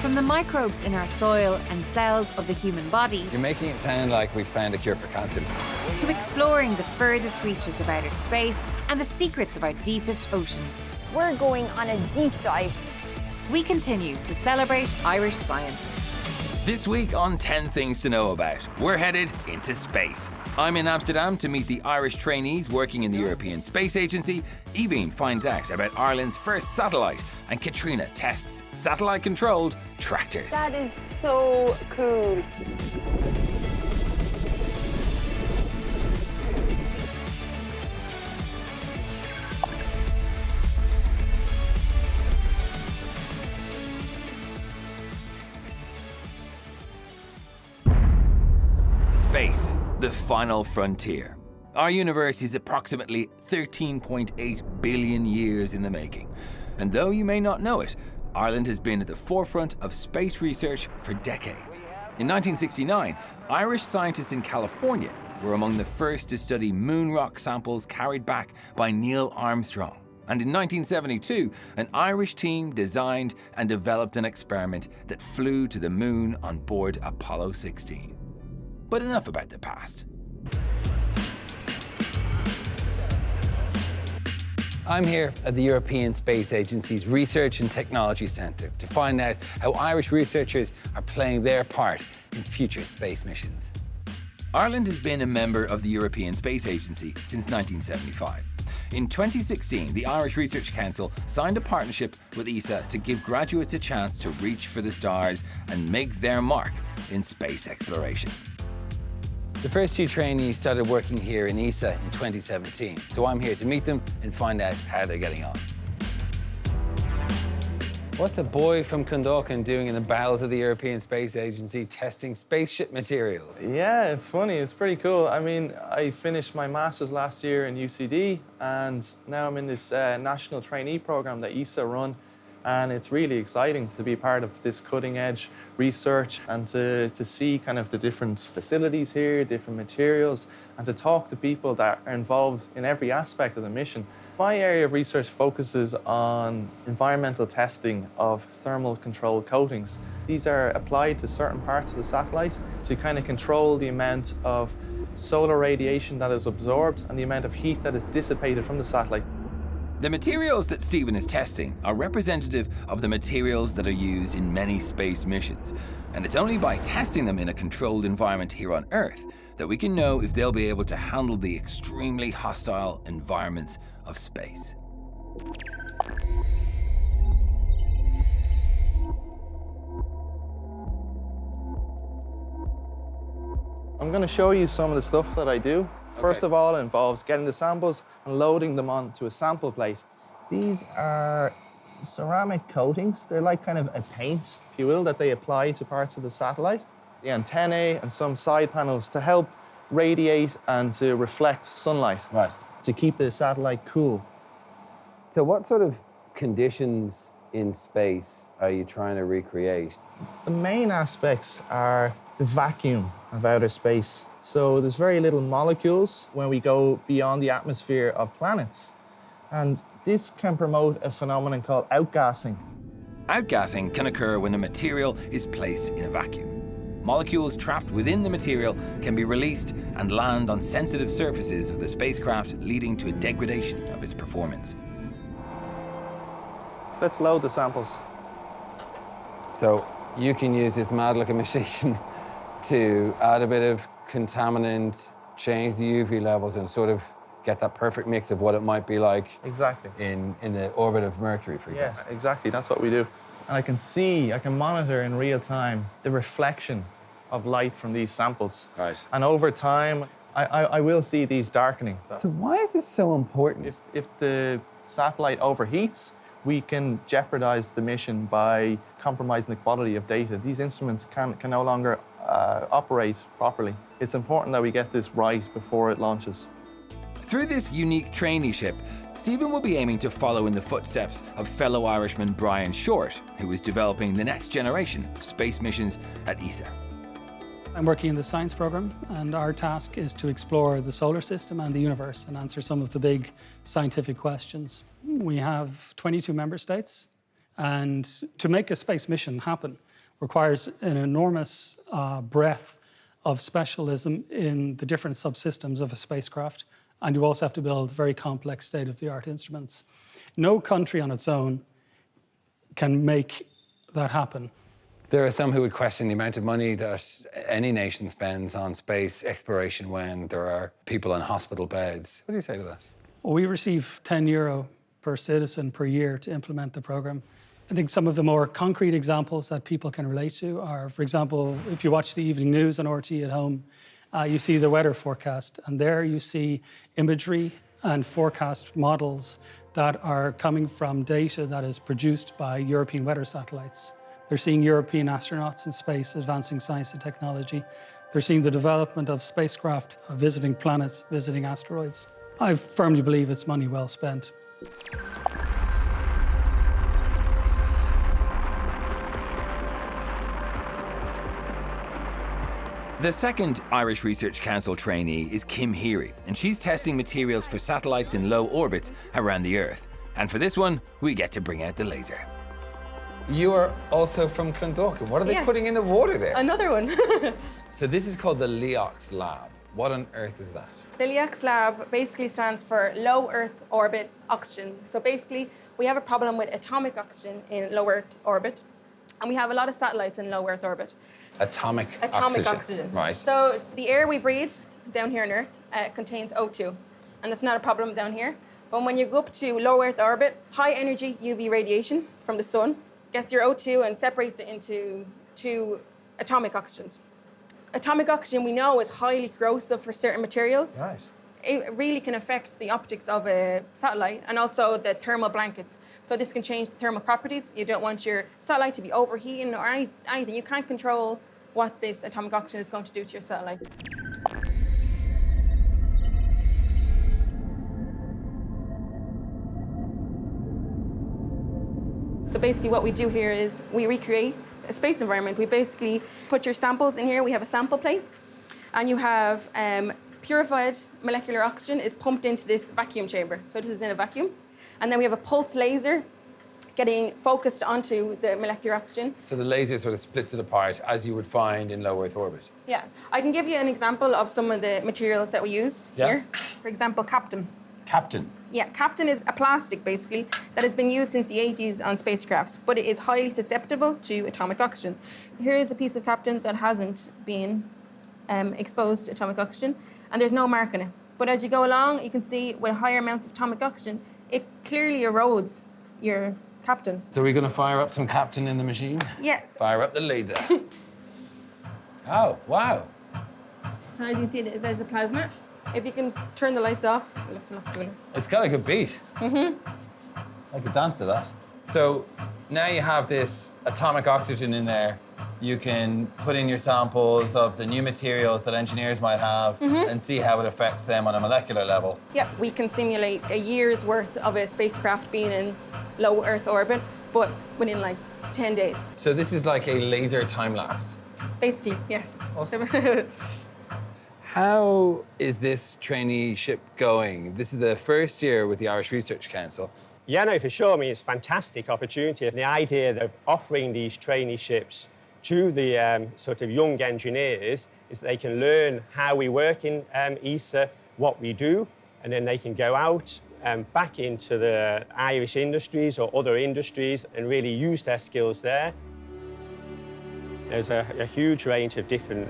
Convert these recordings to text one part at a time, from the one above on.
From the microbes in our soil and cells of the human body, You're making it sound like we found a cure for cancer. to exploring the furthest reaches of outer space and the secrets of our deepest oceans. We're going on a deep dive. We continue to celebrate Irish science. This week on 10 Things to Know About, we're headed into space. I'm in Amsterdam to meet the Irish trainees working in the European Space Agency. Aoibhinn finds out about Ireland's first satellite, and Katrina tests satellite-controlled tractors. That is so cool. Space, the final frontier. Our universe is approximately 13.8 billion years in the making. And though you may not know it, Ireland has been at the forefront of space research for decades. In 1969, Irish scientists in California were among the first to study moon rock samples carried back by Neil Armstrong. And in 1972, an Irish team designed and developed an experiment that flew to the moon on board Apollo 16. But enough about the past. I'm here at the European Space Agency's Research and Technology Centre to find out how Irish researchers are playing their part in future space missions. Ireland has been a member of the European Space Agency since 1975. In 2016, the Irish Research Council signed a partnership with ESA to give graduates a chance to reach for the stars and make their mark in space exploration. The first two trainees started working here in ESA in 2017, so I'm here to meet them and find out how they're getting on. What's a boy from Clondalkin doing in the bowels of the European Space Agency testing spaceship materials? Yeah, it's funny. It's pretty cool. I mean, I finished my master's last year in UCD, and now I'm in this national trainee program that ESA run. And it's really exciting to be part of this cutting-edge research and to see kind of the different facilities here, different materials, and to talk to people that are involved in every aspect of the mission. My area of research focuses on environmental testing of thermal control coatings. These are applied to certain parts of the satellite to kind of control the amount of solar radiation that is absorbed and the amount of heat that is dissipated from the satellite. The materials that Stephen is testing are representative of the materials that are used in many space missions. And it's only by testing them in a controlled environment here on Earth that we can know if they'll be able to handle the extremely hostile environments of space. I'm going to show you some of the stuff that I do. First of all, it involves getting the samples and loading them onto a sample plate. These are ceramic coatings. They're like kind of a paint, if you will, that they apply to parts of the satellite. The antennae and some side panels to help radiate and to reflect sunlight. Right. To keep the satellite cool. So what sort of conditions in space are you trying to recreate? The main aspects are the vacuum of outer space. So there's very little molecules when we go beyond the atmosphere of planets. And this can promote a phenomenon called outgassing. Outgassing can occur when a material is placed in a vacuum. Molecules trapped within the material can be released and land on sensitive surfaces of the spacecraft, leading to a degradation of its performance. Let's load the samples. So you can use this mad-looking machine to add a bit of contaminant, change the UV levels, and sort of get that perfect mix of what it might be like Exactly. in the orbit of Mercury, for example. Yes, exactly. That's what we do. And I can monitor in real time the reflection of light from these samples. Right. And over time, I will see these darkening. So why is this so important? If the satellite overheats, we can jeopardize the mission by compromising the quality of data. These instruments can no longer operate properly. It's important that we get this right before it launches. Through this unique traineeship, Stephen will be aiming to follow in the footsteps of fellow Irishman Brian Short, who is developing the next generation of space missions at ESA. I'm working in the science program, and our task is to explore the solar system and the universe and answer some of the big scientific questions. We have 22 member states, and to make a space mission happen, requires an enormous breadth of specialism in the different subsystems of a spacecraft. And you also have to build very complex state-of-the-art instruments. No country on its own can make that happen. There are some who would question the amount of money that any nation spends on space exploration when there are people on hospital beds. What do you say to that? Well, we receive €10 per citizen per year to implement the program. I think some of the more concrete examples that people can relate to are, for example, if you watch the evening news on RT at home, you see the weather forecast, and there you see imagery and forecast models that are coming from data that is produced by European weather satellites. They're seeing European astronauts in space advancing science and technology. They're seeing the development of spacecraft, visiting planets, visiting asteroids. I firmly believe it's money well spent. The second Irish Research Council trainee is Kim Heary, and she's testing materials for satellites in low orbits around the Earth. And for this one, we get to bring out the laser. You are also from Clondalkin. What are they putting in the water there? Another one. So this is called the LEOX lab. What on earth is that? The LEOX lab basically stands for Low Earth Orbit Oxygen. So basically, we have a problem with atomic oxygen in low Earth orbit, and we have a lot of satellites in low Earth orbit. Atomic oxygen. Right. So the air we breathe down here on Earth contains O2, and that's not a problem down here. But when you go up to low Earth orbit, high energy UV radiation from the sun gets your O2 and separates it into two atomic oxygens. Atomic oxygen we know is highly corrosive for certain materials. Right. It really can affect the optics of a satellite and also the thermal blankets. So this can change the thermal properties. You don't want your satellite to be overheating or anything. You can't control what this atomic oxygen is going to do to your satellite. So basically what we do here is we recreate a space environment. We basically put your samples in here. We have a sample plate, and you have purified molecular oxygen is pumped into this vacuum chamber. So this is in a vacuum. And then we have a pulse laser getting focused onto the molecular oxygen. So the laser sort of splits it apart as you would find in low Earth orbit. Yes. I can give you an example of some of the materials that we use here. For example, Captain. Captain. Yeah, Captain is a plastic, basically, that has been used since the 80s on spacecrafts, but it is highly susceptible to atomic oxygen. Here is a piece of Captain that hasn't been exposed to atomic oxygen, and there's no mark on it. But as you go along, you can see with higher amounts of atomic oxygen, it clearly erodes your Captain. So we're going to fire up some Captain in the machine? Yes. Fire up the laser. Oh, wow. So as you can see, there's a plasma. If you can turn the lights off, it looks a lot cooler. It's got a good beat. Mm-hmm. I could dance to that. So now you have this atomic oxygen in there. You can put in your samples of the new materials that engineers might have and see how it affects them on a molecular level. Yep, we can simulate a year's worth of a spacecraft being in low Earth orbit, but within like 10 days. So this is like a laser time lapse. Basically, yes. Awesome. How is this traineeship going? This is the first year with the Irish Research Council. Yeah, no, for sure. I mean, it's a fantastic opportunity. And the idea of offering these traineeships to the sort of young engineers is that they can learn how we work in ESA, what we do, and then they can go out back into the Irish industries or other industries and really use their skills there. There's a huge range of different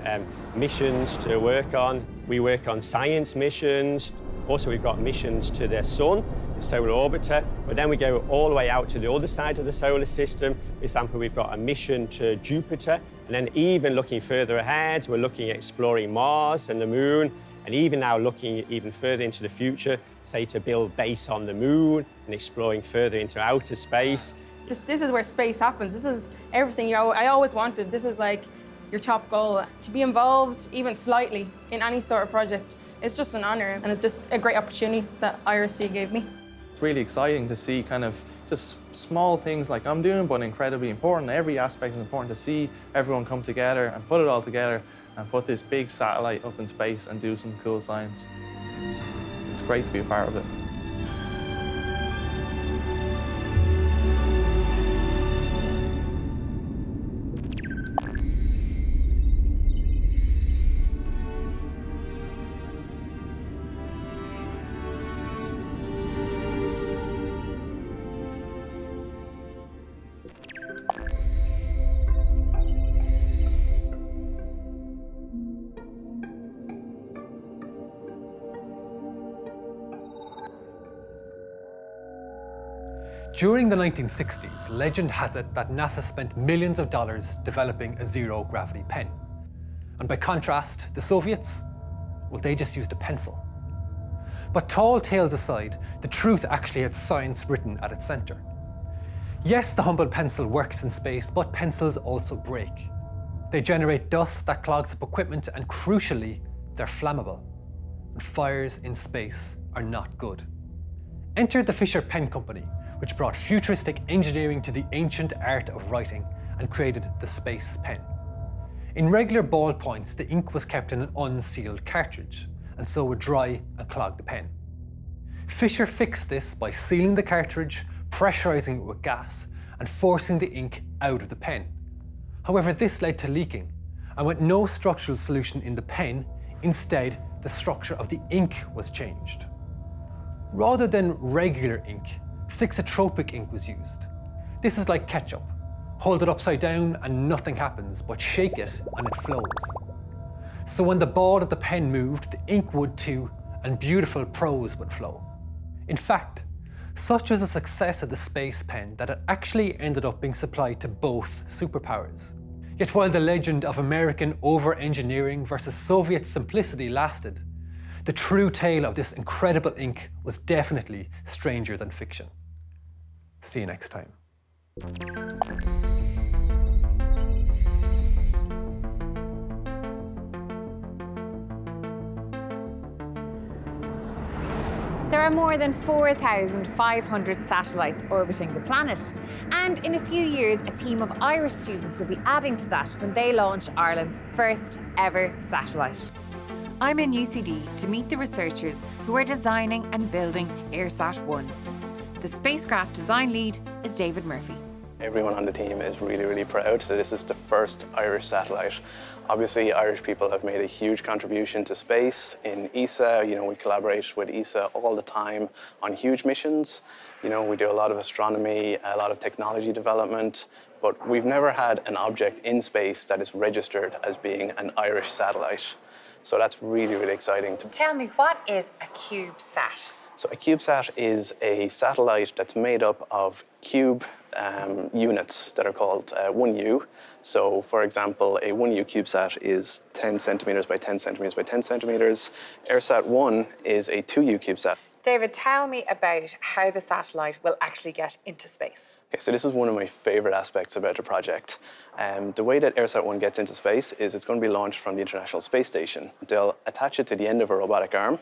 missions to work on. We work on science missions. Also, we've got missions to the sun, the solar orbiter, but then we go all the way out to the other side of the solar system. For example, we've got a mission to Jupiter, and then even looking further ahead, we're looking at exploring Mars and the Moon, and even now looking even further into the future, say to build base on the Moon and exploring further into outer space. This is where space happens. This is everything I always wanted. This is like your top goal. To be involved even slightly in any sort of project, it's just an honor, and it's just a great opportunity that IRC gave me. It's really exciting to see kind of just small things like I'm doing, but incredibly important. Every aspect is important to see everyone come together and put it all together and put this big satellite up in space and do some cool science. It's great to be a part of it. During the 1960s, legend has it that NASA spent millions of dollars developing a zero-gravity pen. And by contrast, the Soviets, well, they just used a pencil. But tall tales aside, the truth actually had science written at its center. Yes, the humble pencil works in space, but pencils also break. They generate dust that clogs up equipment, and crucially, they're flammable. And fires in space are not good. Enter the Fisher Pen Company, which brought futuristic engineering to the ancient art of writing and created the space pen. In regular ballpoints, the ink was kept in an unsealed cartridge, and so would dry and clog the pen. Fisher fixed this by sealing the cartridge, pressurizing it with gas, and forcing the ink out of the pen. However, this led to leaking, and with no structural solution in the pen, instead, the structure of the ink was changed. Rather than regular ink, thixotropic ink was used. This is like ketchup. Hold it upside down and nothing happens, but shake it and it flows. So when the ball of the pen moved, the ink would too, and beautiful prose would flow. In fact, such was the success of the space pen that it actually ended up being supplied to both superpowers. Yet while the legend of American over-engineering versus Soviet simplicity lasted, the true tale of this incredible ink was definitely stranger than fiction. See you next time. There are more than 4,500 satellites orbiting the planet. And in a few years, a team of Irish students will be adding to that when they launch Ireland's first ever satellite. I'm in UCD to meet the researchers who are designing and building AirSat-1. The spacecraft design lead is David Murphy. Everyone on the team is really proud that this is the first Irish satellite. Obviously, Irish people have made a huge contribution to space. In ESA, we collaborate with ESA all the time on huge missions. We do a lot of astronomy, a lot of technology development, but we've never had an object in space that is registered as being an Irish satellite. So that's really exciting. Tell me, what is a cubesat? So a cubesat is a satellite that's made up of cube units that are called 1U. So for example, a 1U cubesat is 10 centimeters by 10 centimeters by 10 centimeters. AirSat-1 is a 2U cubesat. David, tell me about how the satellite will actually get into space. Okay, so this is one of my favorite aspects about the project. The way that AirSat-1 gets into space is it's going to be launched from the International Space Station. They'll attach it to the end of a robotic arm.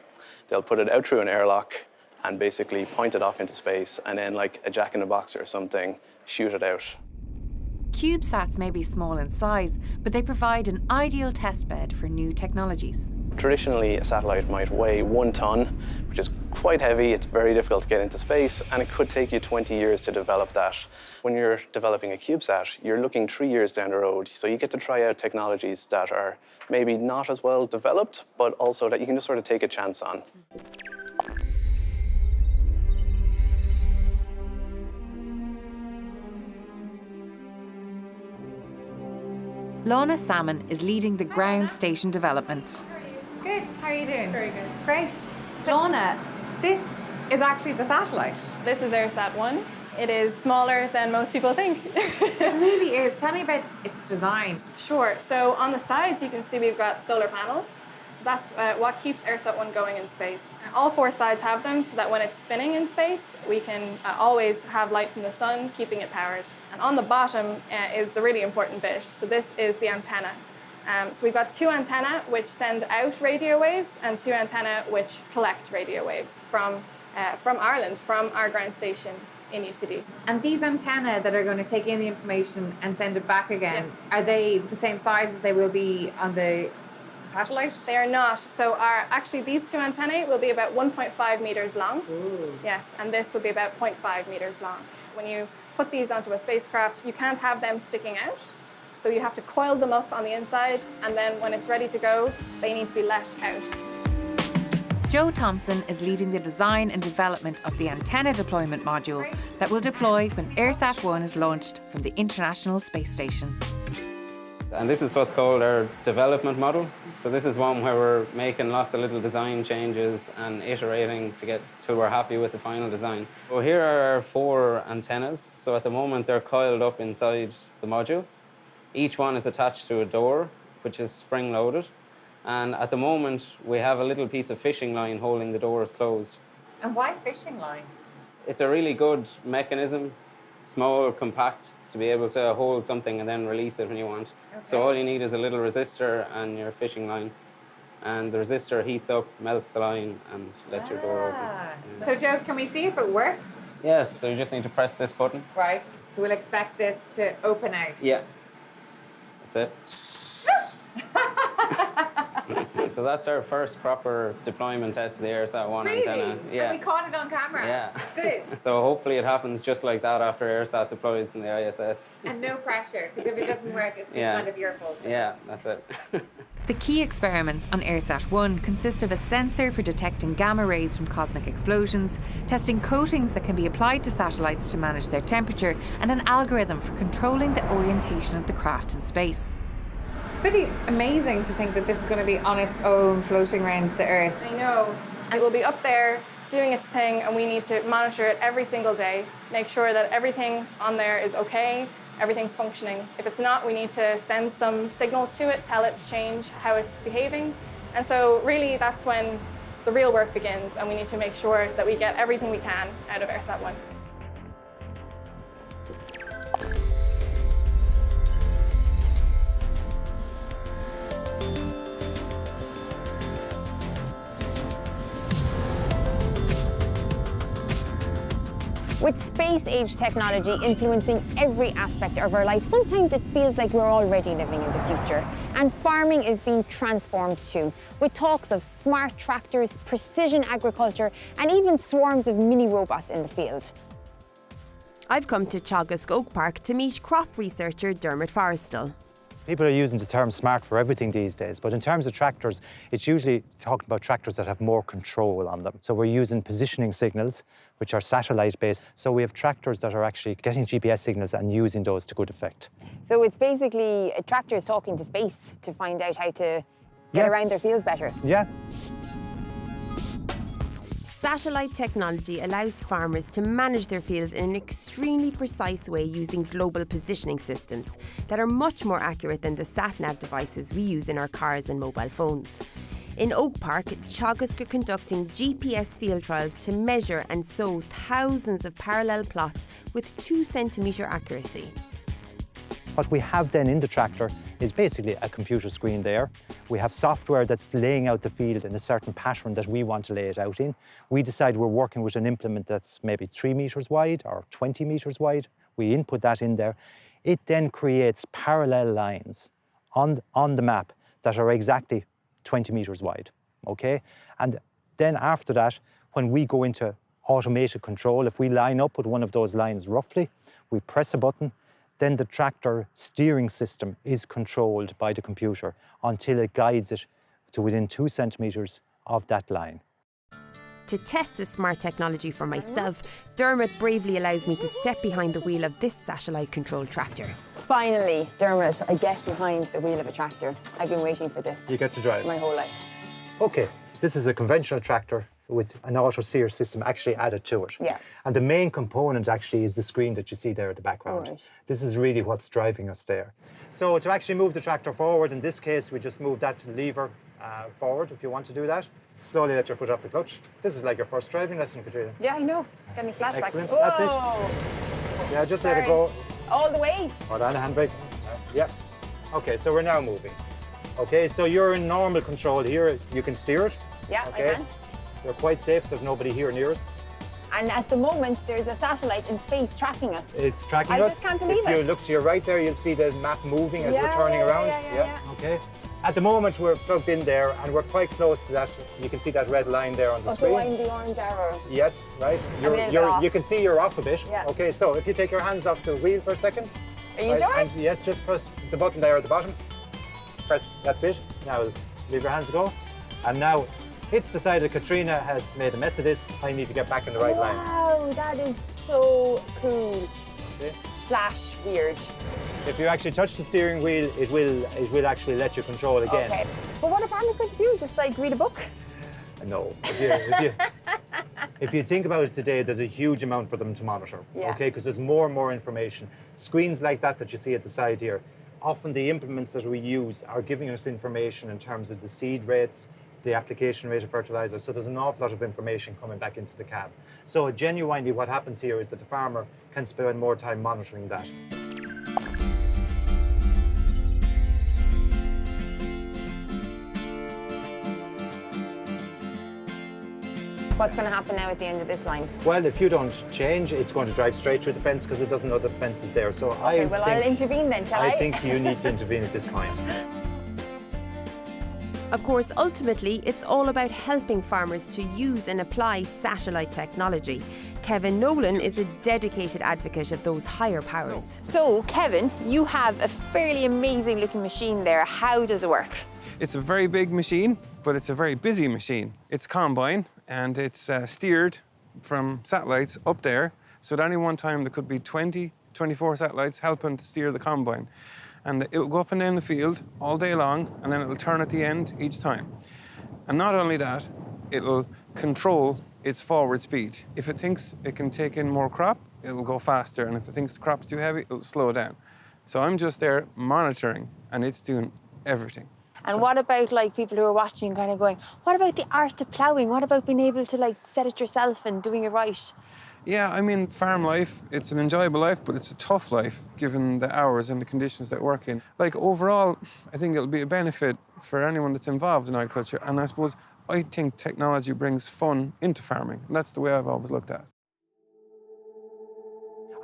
They'll put it out through an airlock and basically point it off into space, and then like a jack-in-the-box or something, shoot it out. CubeSats may be small in size, but they provide an ideal testbed for new technologies. Traditionally, a satellite might weigh 1 ton, which is quite heavy. It's very difficult to get into space, and it could take you 20 years to develop that. When you're developing a CubeSat, you're looking 3 years down the road, so you get to try out technologies that are maybe not as well developed, but also that you can just sort of take a chance on. Lorna Salmon is leading the ground station development. Good, how are you doing? Very good. Great. Lorna, this is actually the satellite. This is AirSat-1. It is smaller than most people think. It really is. Tell me about its design. Sure. So on the sides, you can see we've got solar panels. So that's what keeps AirSat-1 going in space. All 4 sides have them so that when it's spinning in space, we can always have light from the sun, keeping it powered. And on the bottom is the really important bit. So this is the antenna. So we've got 2 antennae which send out radio waves and 2 antennae which collect radio waves from Ireland, from our ground station in UCD. And these antennae that are going to take in the information and send it back again, yes. Are they the same size as they will be on the satellite? They are not. So actually these 2 antennae will be about 1.5 meters long. Ooh. Yes, and this will be about 0.5 meters long. When you put these onto a spacecraft, you can't have them sticking out. So you have to coil them up on the inside, and then when it's ready to go, they need to be let out. Joe Thompson is leading the design and development of the antenna deployment module that will deploy when AirSat-1 is launched from the International Space Station. And this is what's called our development model. So this is one where we're making lots of little design changes and iterating to get till we're happy with the final design. So here are our 4 antennas. So at the moment they're coiled up inside the module. Each one is attached to a door, which is spring-loaded. And at the moment we have a little piece of fishing line holding the doors closed. And why fishing line? It's a really good mechanism, small, compact, to be able to hold something and then release it when you want. Okay. So all you need is a little resistor and your fishing line. And the resistor heats up, melts the line, and lets your door open. Yeah. So Joe, can we see if it works? Yes, so you just need to press this button. Right, so we'll expect this to open out. Yeah, that's it. So that's our first proper deployment test of the AirSat-1 antenna. Yeah. And we caught it on camera? Yeah. Good. So hopefully it happens just like that after AirSat deploys in the ISS. And no pressure, because if it doesn't work, it's just kind of your fault. Yeah, that's it. The key experiments on AirSat-1 consist of a sensor for detecting gamma rays from cosmic explosions, testing coatings that can be applied to satellites to manage their temperature, and an algorithm for controlling the orientation of the craft in space. It's pretty amazing to think that this is going to be on its own, floating around the Earth. I know. And it will be up there doing its thing, and we need to monitor it every single day, make sure that everything on there is okay, everything's functioning. If it's not, we need to send some signals to it, tell it to change how it's behaving. And so really that's when the real work begins, and we need to make sure that we get everything we can out of AirSat-1. With space-age technology influencing every aspect of our life, sometimes it feels like we're already living in the future. And farming is being transformed too, with talks of smart tractors, precision agriculture, and even swarms of mini robots in the field. I've come to Teagasc Oak Park to meet crop researcher Dermot Forrestal. People are using the term smart for everything these days, but in terms of tractors, it's usually talking about tractors that have more control on them. So we're using positioning signals, which are satellite-based. So we have tractors that are actually getting GPS signals and using those to good effect. So it's basically tractors talking to space to find out how to get around their fields better. Yeah. Satellite technology allows farmers to manage their fields in an extremely precise way using global positioning systems that are much more accurate than the sat-nav devices we use in our cars and mobile phones. In Oak Park, Teagasc are conducting GPS field trials to measure and sow thousands of parallel plots with 2-centimetre accuracy. What we have then in the tractor is basically a computer screen there. We have software that's laying out the field in a certain pattern that we want to lay it out in. We decide we're working with an implement that's maybe 3 metres wide or 20 metres wide. We input that in there. It then creates parallel lines on the map that are exactly 20 metres wide, okay? And then after that, when we go into automated control, if we line up with one of those lines roughly, we press a button, then the tractor steering system is controlled by the computer until it guides it to within 2 centimetres of that line. To test this smart technology for myself, Dermot bravely allows me to step behind the wheel of this satellite-controlled tractor. Finally, Dermot, I get behind the wheel of a tractor. I've been waiting for this. You get to drive. My whole life. Okay, this is a conventional tractor with an auto-steer system actually added to it. Yeah. And the main component actually is the screen that you see there at the background. Right. This is really what's driving us there. So to actually move the tractor forward, in this case, we just move that lever forward if you want to do that. Slowly let your foot off the clutch. This is like your first driving lesson, Katrina. Yeah, I know. Got me flashbacks. Excellent, Whoa. that's it. Yeah, just let it go. All the way. Hold on, the handbrakes. Yeah. Okay, so we're now moving. Okay, so you're in normal control here. You can steer it. Yeah, okay. I can. You're quite safe. There's nobody here near us. And at the moment, there's a satellite in space tracking us. It's tracking us. I just can't believe it. If you look to your right there, you'll see the map moving as we're turning around. Yeah. Okay. At the moment, we're plugged in there, and we're quite close to that. You can see that red line there on the screen. Behind the orange arrow. Yes, right. You can see you're off a bit. Yeah. Okay, so if you take your hands off the wheel for a second. Are you sure? And yes, just press the button there at the bottom. Press, that's it. Now leave your hands go. And now it's decided Katrina has made a mess of this. I need to get back in the right line. Wow, that is so cool. Okay. / weird. If you actually touch the steering wheel, it will actually let you control again. Okay. But what are farmers going to do? Just like read a book? No. If you think about it today, there's a huge amount for them to monitor, okay? Because there's more and more information. Screens like that you see at the side here, often the implements that we use are giving us information in terms of the seed rates, the application rate of fertilizer. So there's an awful lot of information coming back into the cab. So genuinely what happens here is that the farmer can spend more time monitoring that. What's going to happen now at the end of this line? Well, if you don't change, it's going to drive straight through the fence because it doesn't know that the fence is there. So Okay, I'll intervene then, shall I? I think you need to intervene at this point. Of course, ultimately, it's all about helping farmers to use and apply satellite technology. Kevin Nolan is a dedicated advocate of those higher powers. So, Kevin, you have a fairly amazing looking machine there. How does it work? It's a very big machine, but it's a very busy machine. It's combine and it's steered from satellites up there. So at any one time there could be 20, 24 satellites helping to steer the combine. And it'll go up and down the field all day long, and then it'll turn at the end each time. And not only that, it'll control its forward speed. If it thinks it can take in more crop, it'll go faster. And if it thinks the crop's too heavy, it'll slow down. So I'm just there monitoring, and it's doing everything. And what about like people who are watching kind of going, what about the art of ploughing? What about being able to like set it yourself and doing it right? Yeah, I mean, farm life, it's an enjoyable life, but it's a tough life given the hours and the conditions that work in. Like overall, I think it'll be a benefit for anyone that's involved in agriculture. And I suppose I think technology brings fun into farming. And that's the way I've always looked at it.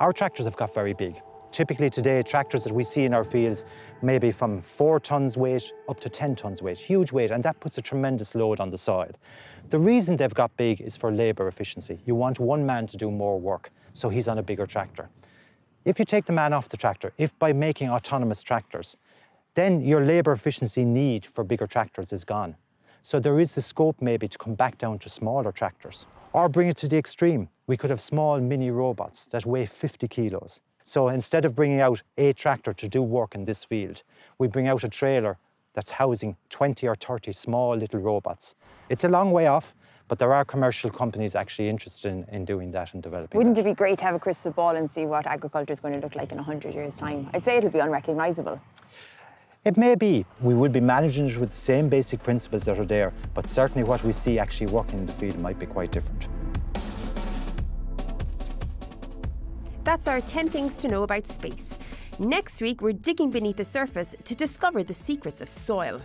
Our tractors have got very big. Typically today, tractors that we see in our fields may be from 4 tons weight up to 10 tons weight, huge weight, and that puts a tremendous load on the soil. The reason they've got big is for labour efficiency. You want one man to do more work, so he's on a bigger tractor. If you take the man off the tractor, if by making autonomous tractors, then your labour efficiency need for bigger tractors is gone. So there is the scope maybe to come back down to smaller tractors. Or bring it to the extreme. We could have small mini robots that weigh 50 kilos. So instead of bringing out a tractor to do work in this field, we bring out a trailer that's housing 20 or 30 small little robots. It's a long way off, but there are commercial companies actually interested in doing that and developing Wouldn't it be great to have a crystal ball and see what agriculture is going to look like in 100 years' time? I'd say it'll be unrecognisable. It may be. We will be managing it with the same basic principles that are there, but certainly what we see actually working in the field might be quite different. That's our 10 things to know about space. Next week, we're digging beneath the surface to discover the secrets of soil.